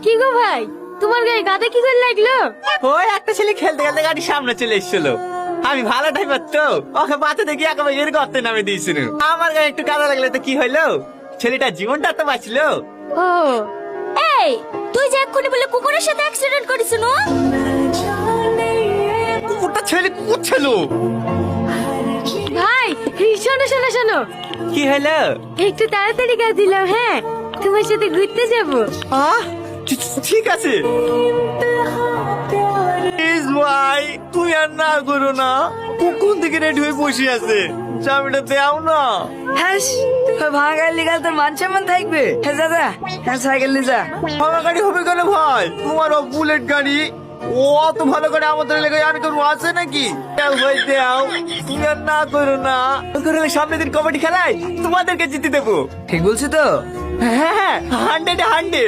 কি গো ভাই, তোমার গায়ে গাদা কি করে লাগলো? ওই একটা ছেলে খেলতে খেলতে গাড়ির সামনে চলে এসেছিল। আমি ভালো ড্রাইভার তো, ওকে বাঁচা দেখি একেবারে এর গর্তে নামে দিয়েছিল। আমার গায়ে একটু কাদা লাগলে তো কি হইলো, ছেলেটার জীবনটা তো বাঁচলো। ও এই, তুই যে এক্ষুনি বলে কুকুরের সাথে অ্যাক্সিডেন্ট করেছ না? কুকুরটা ছেলে কুকুর ছিল। ভাই শোনো শোনো শোনো, কি হলো? একটু তাড়াতাড়ি কাজ দিলাম, হ্যাঁ তোমার সাথে ঘুরতে যাবো। আহ, ঠিক আছে। প্লিজ ভাই, তুমি আর না করো না। কোন দিকে রেডি হয়ে বসে আছে, চাবিটা দেও না। হ্যাঁ, ভাঙা গাড়ি লিগাল তোর মান সম্মান থাকবে। হ্যাঁ দাদা, হ্যাঁ সাইকেল নিয়ে যা। ভাঙা গাড়ি হবে কেন ভাই? তোমার বুলেট গাড়ি, ও অত ভালো করে আমাদের লেগে আমি তোর আছে নাকি? দেও ভাই দেও, তুমি আর না করো না। করে সামনের দিন কবাডি খেলায় তোমাদেরকে জিতে দেবো। ঠিক বলছি তো? হ্যাঁ, 100-100।